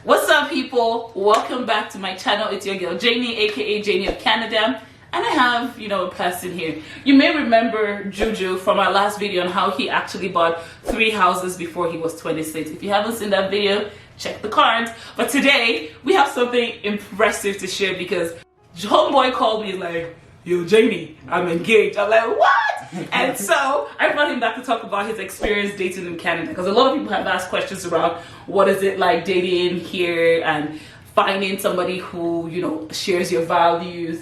What's up, people? Welcome back to my channel. It's your girl Janey, aka Janey of Canada, and I have a person here. You may remember Juju from our last video on how he actually bought 3 houses before he was 26. If you haven't seen that video, check the cards. But today we have something impressive to share because homeboy called me like, "Yo, Janey, I'm engaged." I'm like, "What?" And so I brought him back to talk about his experience dating in Canada, because a lot of people have asked questions around what is it like dating here and finding somebody who shares your values,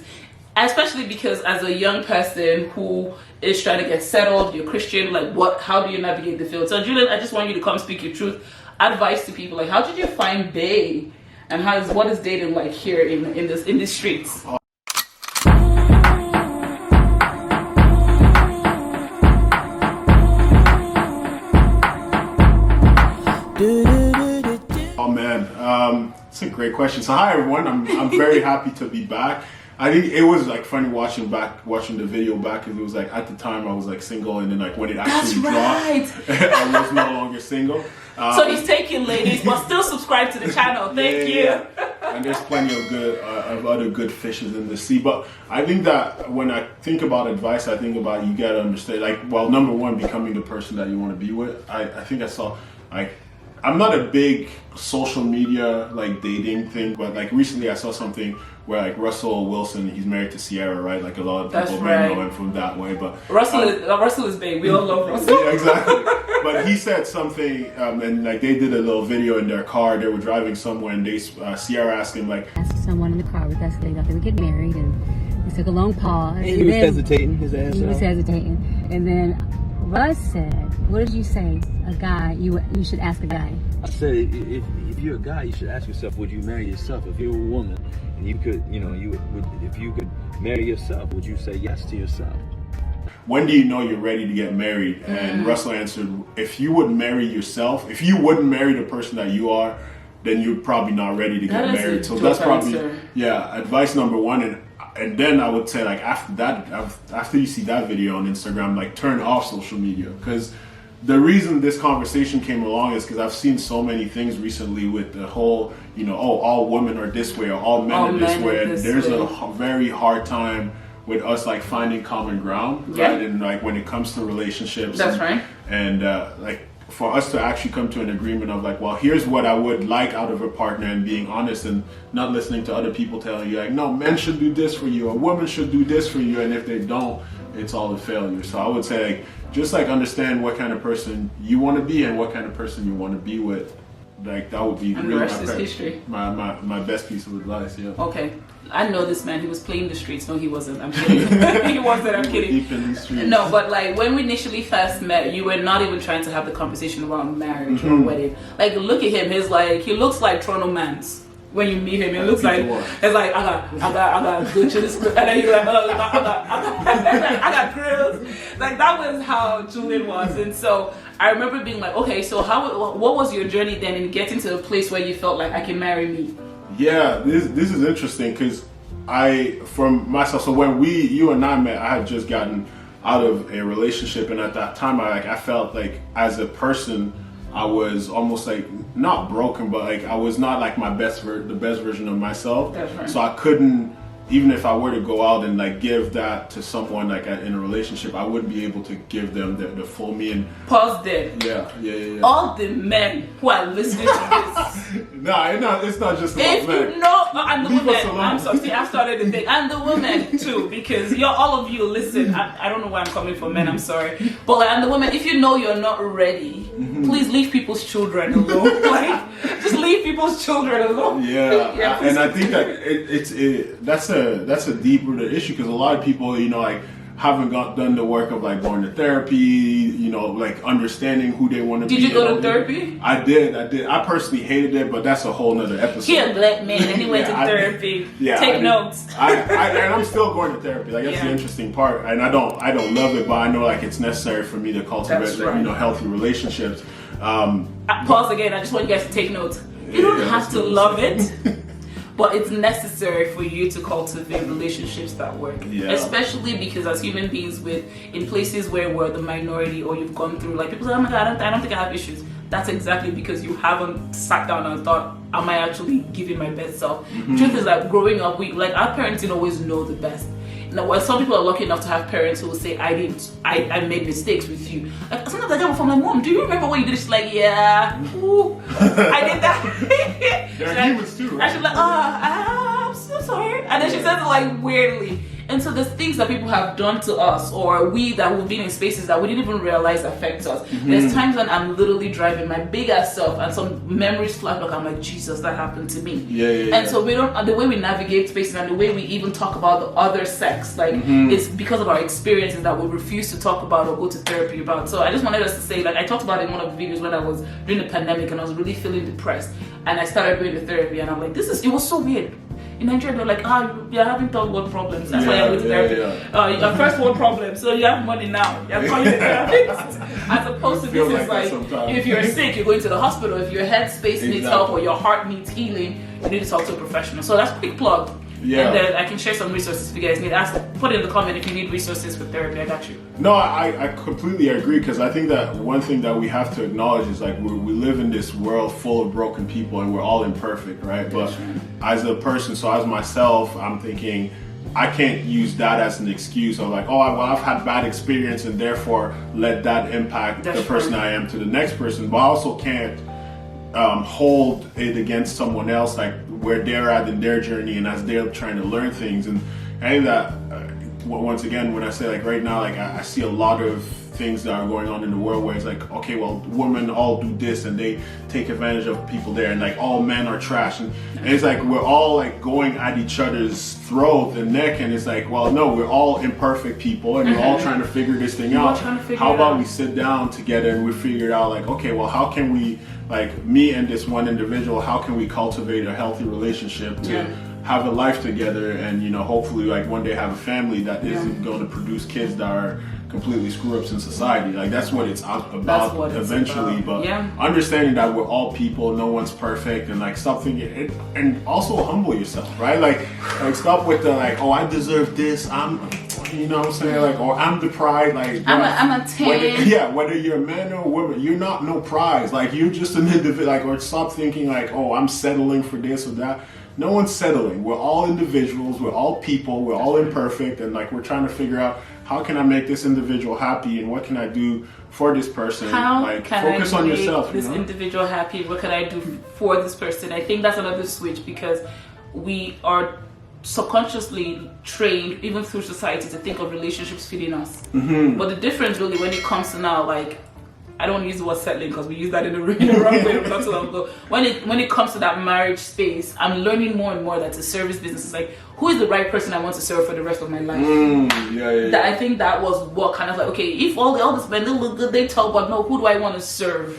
especially because as a young person who is trying to get settled, you're Christian, like how do you navigate the field? So Julian, I just want you to come speak your truth, advice to people, like how did you find bae, and what is dating like here in the streets? Oh man, it's a great question. So hi everyone, I'm very happy to be back. I think it was like funny watching the video back, because it was like at the time I was like single, and then like when it actually dropped, I was no longer single. So he's taking ladies, but still subscribe to the channel. Thank you. And there's plenty of other good fishes in the sea. But I think that when I think about advice, I think about you gotta understand, like, well, number one, becoming the person that you want to be with. I think I saw, like, I'm not a big social media like dating thing, but like recently I saw something where like Russell Wilson, he's married to Sierra, right? Like a lot of people may know him from that way, but Russell is big. We all love Russell. Yeah, exactly. But he said something, and like they did a little video in their car. They were driving somewhere, and Sierra asked him like, asked someone in the car with us, they thought they would get married, and he took a long pause. And he was hesitating. His ass. He was hesitating, and then Russ said, "What did you say? A guy? You should ask a guy." I said, if you're a guy, you should ask yourself, would you marry yourself? If you're a woman, and you could, if you could marry yourself, would you say yes to yourself? When do you know you're ready to get married? And Russell answered, if you would marry yourself, if you wouldn't marry the person that you are, then you're probably not ready to get married. So that's probably advice number one. And then I would say, like, after you see that video on Instagram, like, turn off social media, because the reason this conversation came along is because I've seen so many things recently with the whole, all women are this way, or all men are this way. And there's a very hard time with us like finding common ground, right? And like when it comes to relationships. That's right. And like for us to actually come to an agreement of like, well, here's what I would like out of a partner, and being honest and not listening to other people telling you like, no, men should do this for you, a woman should do this for you, and if they don't, it's all a failure. So I would say, like, just like understand what kind of person you want to be and what kind of person you want to be with. Like that would be really my best piece of advice. Yeah. Okay, I know this man. He was playing the streets. No, he wasn't. I'm kidding. He wasn't. I'm kidding. Deep in the streets. No, but like when we initially first met, you were not even trying to have the conversation around marriage or wedding. Like look at him. He looks like Toronto Mans. When you meet him, it looks like it's like I got Gucci, and then you're like, oh, I got grills. Like that was how Julian was, and so I remember being like, okay, so what was your journey then in getting to a place where you felt like I can marry me? Yeah, this is interesting because from myself. So when you and I met, I had just gotten out of a relationship, and at that time, I felt like as a person, I was almost like not broken, but like I was not like the best version of myself. That's right. So I couldn't, even if I were to go out and like give that to someone like in a relationship, I wouldn't be able to give them the full me. And pause there. Yeah. All the men who are listening to this. It's not just about men. And the women. I'm sorry. See, I started the thing, and the women too, because all of you listen. I don't know where I'm coming from, men. I'm sorry, but like, and the women, if you know you're not ready, please leave people's children alone. Like, just leave people's children alone. Yeah. And I think that that's a deeper issue, because a lot of people, like, haven't done the work of like going to therapy, like understanding who they want to be. Did you go to therapy? I did. I personally hated it, but that's a whole nother episode. He a black man and he went to therapy. Take notes. And I'm still going to therapy. Like that's the interesting part. And I don't love it, but I know like it's necessary for me to cultivate healthy relationships. Pause again. I just want you guys to take notes. You don't have to love it. But it's necessary for you to cultivate relationships that work, especially because as human beings, in places where we're the minority, or you've gone through, like people say, oh my God, I don't think I have issues. that's exactly because you haven't sat down and thought, am I actually giving my best self? Truth is that growing up, our parents didn't always know the best. Now, while some people are lucky enough to have parents who will say, I made mistakes with you. Like, sometimes I get from my mom, do you remember what you did? She's like, yeah, ooh, I did that. They're humans too, right? And she's like, I'm so sorry. And then she says it like weirdly. And so there's things that people have done to us, or we've been in spaces that we didn't even realize affect us. There's times when I'm literally driving my big ass self and some memories flash back. I'm like, Jesus, that happened to me. And so we don't, the way we navigate spaces and the way we even talk about the other sex, like it's because of our experiences that we refuse to talk about or go to therapy about. So I just wanted us to say, like I talked about it in one of the videos when I was during the pandemic and I was really feeling depressed, and I started doing the therapy, and I'm like, it was so weird. In Nigeria, they're like, you're having third world problems. That's why you're with therapy. Your first world problem, so you have money now. You're calling the therapist. As opposed to this is like if you're sick, you're going to the hospital. If your headspace needs help or your heart needs healing, you need to talk to a professional. So that's a quick plug. Yeah. And then I can share some resources if you guys need. Put it in the comment if you need resources for therapy. I got you. No, I completely agree, because I think that one thing that we have to acknowledge is like we live in this world full of broken people and we're all imperfect, right? But as a person, so as myself, I'm thinking I can't use that as an excuse of like, I've had bad experience and therefore let that impact the person I am to the next person. But I also can't hold it against someone else, like where they're at in their journey and as they're trying to learn things. And I think that once again, when I say like right now, like I see a lot of things that are going on in the world where it's like, okay, well, women all do this and they take advantage of people there, and like all men are trash, and it's like we're all like going at each other's throat and neck, and it's like, well, no, we're all imperfect people and we're all trying to figure this thing out. How about we sit down together and we figure it out, like, okay, well, how can we, like me and this one individual, how can we cultivate a healthy relationship to have a life together, and hopefully like one day have a family that isn't going to produce kids that are completely screw-ups in society. Like that's what it's about eventually. But understanding that we're all people, no one's perfect, and like something, and also humble yourself, right? Like stop with the like, I deserve this, I'm, you know what I'm saying, like, or I'm the prize, like I'm a 10. Whether you're a man or a woman, you're not no prize. Like you're just an individual. Like, or stop thinking like, I'm settling for this or that. No one's settling. We're all individuals. We're all people. We're all imperfect, and like we're trying to figure out how can I make this individual happy, and what can I do for this person. How can focus I on make yourself. This individual happy. What can I do for this person? I think that's another switch, because we are subconsciously trained, even through society, to think of relationships feeding us. But the difference really when it comes to now, like, I don't use the word settling because we use that in the wrong way not so long ago. When it comes to that marriage space, I'm learning more and more that the service business is like, who is the right person I want to serve for the rest of my life? That I think that was what kind of like, okay, if all these men, they look good, they talk, but no, who do I want to serve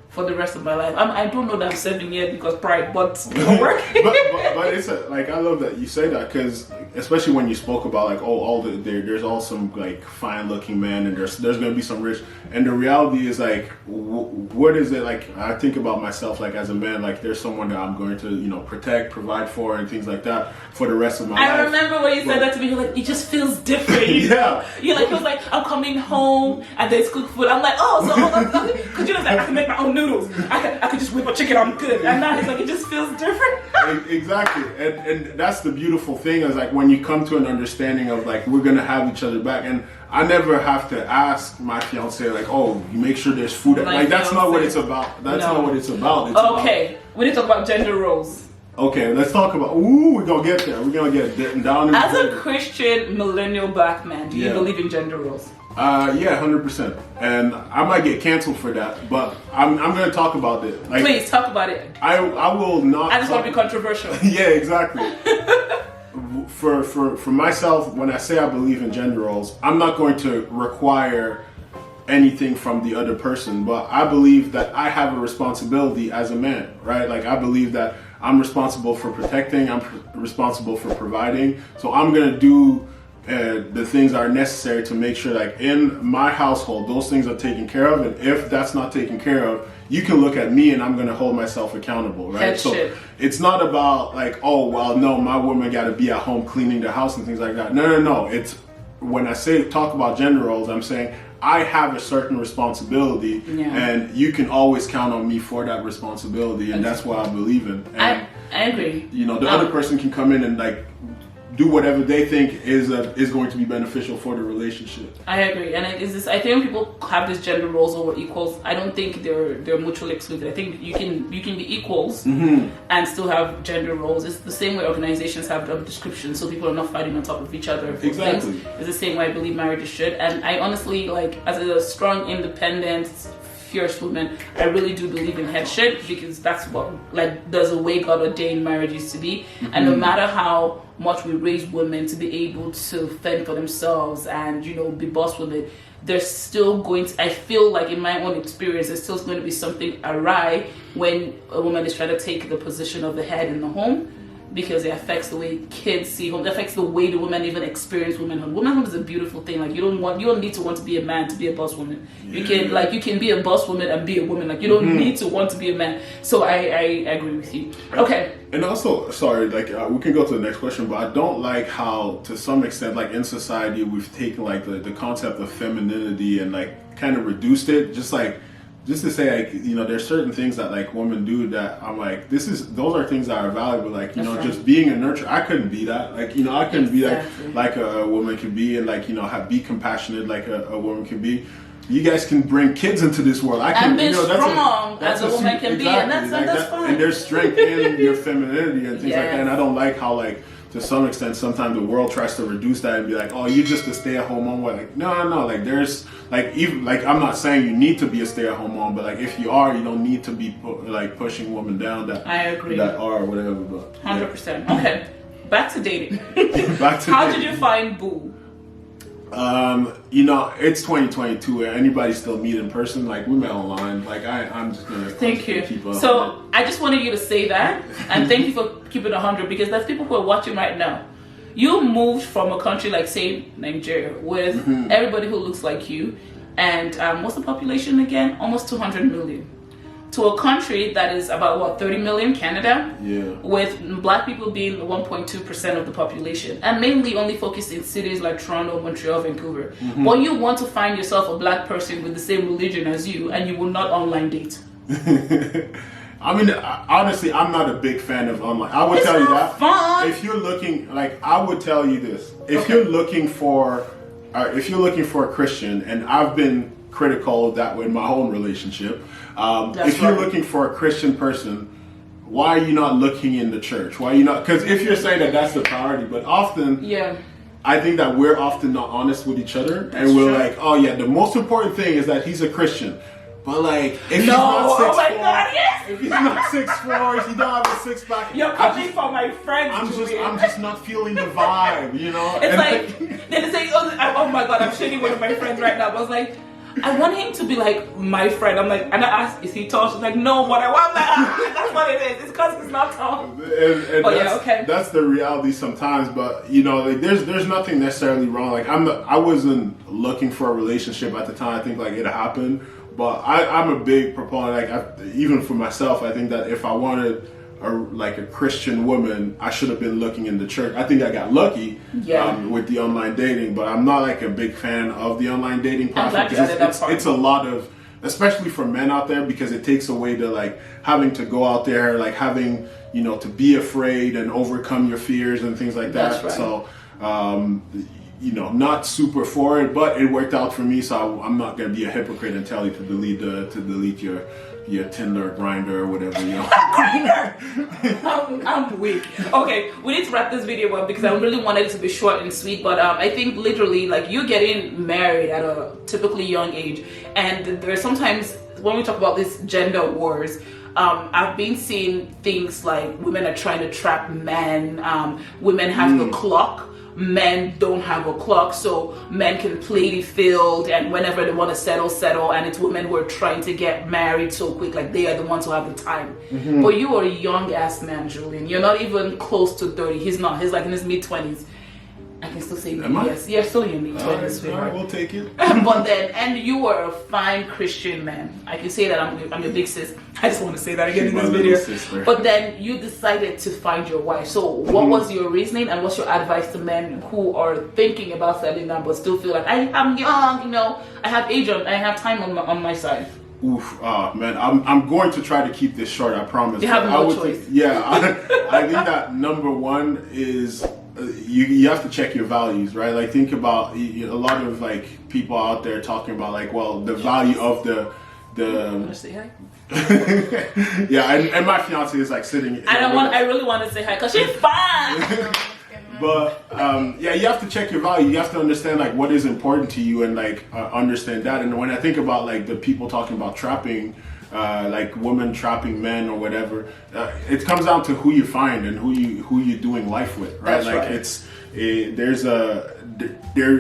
for the rest of my life? I don't know that I'm serving yet because pride, but it'll work. but it's like, I love that you say that, because especially when you spoke about like, there's all some like fine looking men, and there's gonna be some rich, and the reality is like, what is it like? I think about myself like as a man, like there's someone that I'm going to protect, provide for, and things like that for the rest of my life. I remember when you said that to me, you're like, it just feels different. You're like, it was like, I'm coming home and there's cooked food. I'm like, so hold on, because like, I can make my own noodles. I could just whip a chicken, I'm good. And now it's like, it just feels different. Exactly. And that's the beautiful thing, is like when you come to an understanding of like, we're gonna have each other back, and I never have to ask my fiance like, you make sure there's food. Like that's not what it's about. That's not what it's about. We need to talk about gender roles. Okay, let's talk about. We're gonna get there. We're gonna get down. As a Christian millennial black man, do you believe in gender roles? 100%. And I might get canceled for that, but I'm gonna talk about it. Like, please talk about it. I will not. I just want to be controversial. Yeah, exactly. For myself, when I say I believe in gender roles, I'm not going to require anything from the other person, but I believe that I have a responsibility as a man, right? Like I believe that I'm responsible for protecting, I'm responsible for providing, so I'm gonna do the things that are necessary to make sure like in my household those things are taken care of, and if that's not taken care of, you can look at me and I'm gonna hold myself accountable, right? So it's not about like, no, my woman gotta be at home cleaning the house and things like that. No. It's when I talk about gender roles, I'm saying I have a certain responsibility, and you can always count on me for that responsibility, and that's what I believe in. And, I agree. You know, the other person can come in and like do whatever they think is going to be beneficial for the relationship. I agree, and I think when people have these gender roles over equals, I don't think they're mutually exclusive. I think you can be equals and still have gender roles. It's the same way organizations have job descriptions, so people are not fighting on top of each other for exactly. things. It's the same way I believe marriages should, and I honestly, like, as a strong, independent, fierce woman, I really do believe in headship, because that's what, like, there's a way God ordained marriages to be, and no matter how much we raise women to be able to fend for themselves and, you know, be boss women, there's still going to, I feel like in my own experience, there's still going to be something awry when a woman is trying to take the position of the head in the home, because it affects the way kids see home. It affects the way the women even experience womanhood. Womanhood is a beautiful thing. Like, you don't need to want to be a man to be a boss woman. You can be a boss woman and be a woman. Like, you don't need to want to be a man. So I agree with you. Okay. And also, sorry, like, we can go to the next question, but I don't like how, to some extent, like, in society, we've taken like the concept of femininity and like kind of reduced it, just to say, like, you know, there's certain things that like women do that I'm like, those are things that are valuable. Like, you know, just being a nurturer. I couldn't be that. Like, you know, I couldn't be like a woman could be, and like, you know, be compassionate like a woman can be. You guys can bring kids into this world. I can, and be strong as a woman can be, and that's fine. And there's strength in your femininity and things like that. And I don't like how, like, to some extent, sometimes the world tries to reduce that and be like, oh, you're just a stay-at-home mom. Like, no. Like, there's, like, even, like, I'm not saying you need to be a stay-at-home mom, but like, if you are, you don't need to be like pushing women down that I agree that are whatever. But 100%. Okay, back to dating. How did you find Boo? You know, it's 2022 and anybody still meet in person. Like, we met online. Like, I'm just gonna thank you. Keep up. So I just wanted you to say that, and thank you for keeping 100, because there's people who are watching right now. You moved from a country like, say, Nigeria, with everybody who looks like you, and what's the population again? Almost 200 million. To a country that is about 30 million, Canada, with black people being 1.2% of the population, and mainly only focused in cities like Toronto, Montreal, Vancouver. But you want to find yourself a black person with the same religion as you, and you will not online date. I mean, honestly, I'm not a big fan of online. I would tell you that. Fun. If you're looking, like, I would tell you this: if you're looking for a Christian, and I've been critical of that with my own relationship. If you're looking for a Christian person, why are you not looking in the church? Why are you not? Because if you're saying that that's the priority, but often, I think that we're often not honest with each other, and we're like, oh yeah, the most important thing is that he's a Christian. But like, if he's not 6'4", if he's not 6'4", if he don't have a six-pack, you're coming for my friends. I'm just not feeling the vibe, you know. It's like they say, oh my god, I'm shitting one of my friends right now. But I was like, I want him to be like my friend. I'm like, and I asked, is he tall? She's like, no, but I want that. That's what it is. It's because he's not tall. And that's the reality sometimes. But you know, like, there's nothing necessarily wrong. Like, I wasn't looking for a relationship at the time. I think like it happened. But I'm a big proponent. Like, even for myself, I think that if I wanted a Christian woman, I should have been looking in the church. I think I got lucky with the online dating, but I'm not like a big fan of the online dating platform, because it's a lot of, especially for men out there, because it takes away the like having to go out there, like having, you know, to be afraid and overcome your fears and things like that. That's right. So you know, not super for it, but it worked out for me, so I'm not gonna be a hypocrite and tell you to delete your Tinder, Grindr, or whatever, you know. I'm weak. Okay, we need to wrap this video up because I really wanted it to be short and sweet, but I think literally, like, you're getting married at a typically young age, and there's sometimes when we talk about these gender wars, I've been seeing things like women are trying to trap men, women have the clock. Men don't have a clock, so men can play the field, and whenever they want to settle, and it's women who are trying to get married so quick, like they are the ones who have the time. But you are a young ass man, Julian. You're not even close to 30. He's not. He's like in his mid-20s. I can still say Am I? yes. You're still in the All 20s, right, sweetheart. we'll take it. But then, and you are a fine Christian man. I can say that I'm your big sis. I just want to say that again in My this little video. sister. But then you decided to find your wife. So what was your reasoning, and what's your advice to men who are thinking about settling down but still feel like I'm young, you know, I have age on, I have time on my side? Oof, man, I'm going to try to keep this short. I promise. You have But no I would choice. I think that number one is you have to check your values, right? Like think about a lot of like people out there talking about like, well, the value of the Wanna say hi? yeah, and my fiance is like sitting. I really want to say hi because she's fine. But yeah, you have to check your value. You have to understand like what is important to you and like understand that. And when I think about like the people talking about trapping, like women trapping men or whatever, it comes down to who you find and who you're doing life with, right? That's like right.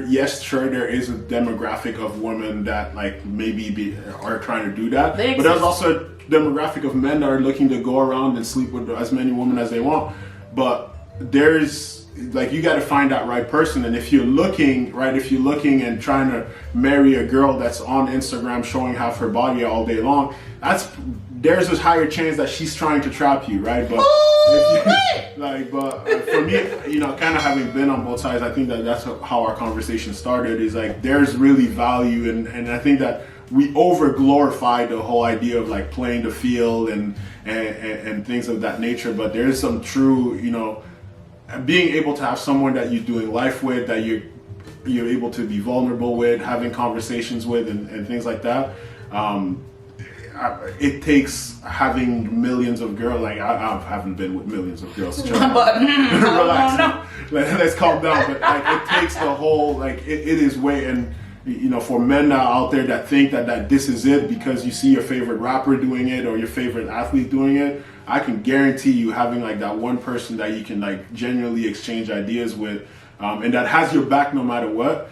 Yes, sure, there is a demographic of women that like maybe are trying to do that, They but there's exist. also a demographic of men that are looking to go around and sleep with as many women as they want. But there's like you got to find that right person, and if you're looking and trying to marry a girl that's on Instagram showing half her body all day long, there's a higher chance that she's trying to trap you, right? But for me, you know, kind of having been on both sides, I think that's how our conversation started. Is like there's really value, and I think that we over glorify the whole idea of like playing the field and things of that nature. But there is some true, you know, being able to have someone that you're doing life with, that you're able to be vulnerable with, having conversations with, and things like that. It takes having millions of girls. Like I haven't been with millions of girls. But Relax. no. Let's calm down. But like it takes the whole like it is way. And you know, for men now out there that think that this is it because you see your favorite rapper doing it or your favorite athlete doing it, I can guarantee you having like that one person that you can like genuinely exchange ideas with, and that has your back no matter what,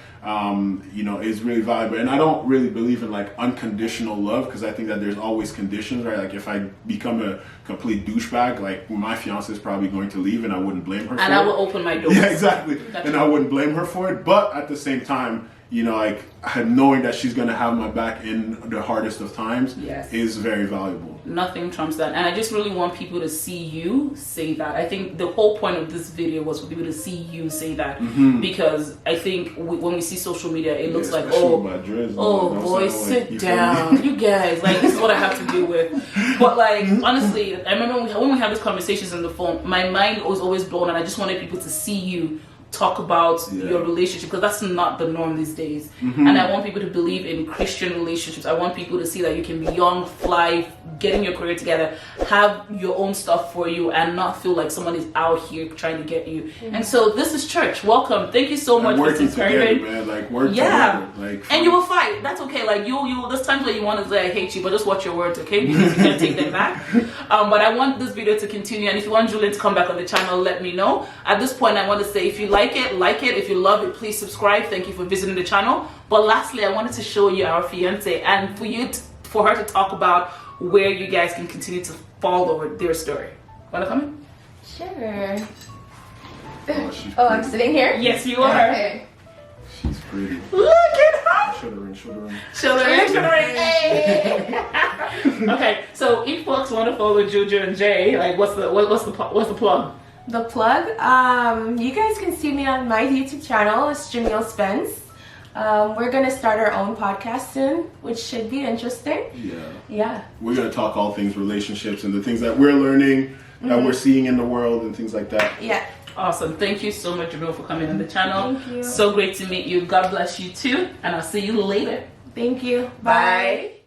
you know, is really valuable. And I don't really believe in like unconditional love, because I think that there's always conditions, right? Like if I become a complete douchebag, like my fiance is probably going to leave, and I wouldn't blame her. And I will open my door. Yeah, exactly. And I wouldn't blame her for it. But at the same time, you know, like knowing that she's gonna have my back in the hardest of times is very valuable. Nothing trumps that. And I just really want people to see you say that. I think the whole point of this video was for people to see you say that, because I think when we see social media, it looks like, boy, sit down. You guys, like, this is what I have to deal with. But like, honestly, I remember when we had these conversations on the phone, my mind was always blown, and I just wanted people to see you talk about your relationship, because that's not the norm these days. And I want people to believe in Christian relationships. I want people to see that you can be young, fly, getting your career together, have your own stuff for you, and not feel like someone is out here trying to get you. And so this is church. Welcome. Thank you so much for subscribing. Man, like work together. Like, and you will fight. That's okay. Like you there's times where you want to say I hate you, but just watch your words, okay? Because you can't take them back. But I want this video to continue, and if you want Julian to come back on the channel, let me know. At this point, I want to say, if you like it. If you love it, please subscribe. Thank you for visiting the channel. But lastly, I wanted to show you our fiance, and for her to talk about where you guys can continue to follow their story. Want to come in? Sure. Oh, I'm sitting here? Yes, you are. Okay. she's pretty. Look at her. Show the ring. Show the ring. Hey. Okay, so if folks want to follow Juju and Jay, like what's the plug? The plug? You guys can see me on my YouTube channel. It's Janey Spence. We're gonna start our own podcast soon, which should be interesting. Yeah. We're gonna talk all things relationships and the things that we're learning, that we're seeing in the world, and things like that. Yeah. Awesome. Thank you so much, Jamil, for coming on the channel. Thank you. So great to meet you. God bless you too, and I'll see you later. Thank you. Bye.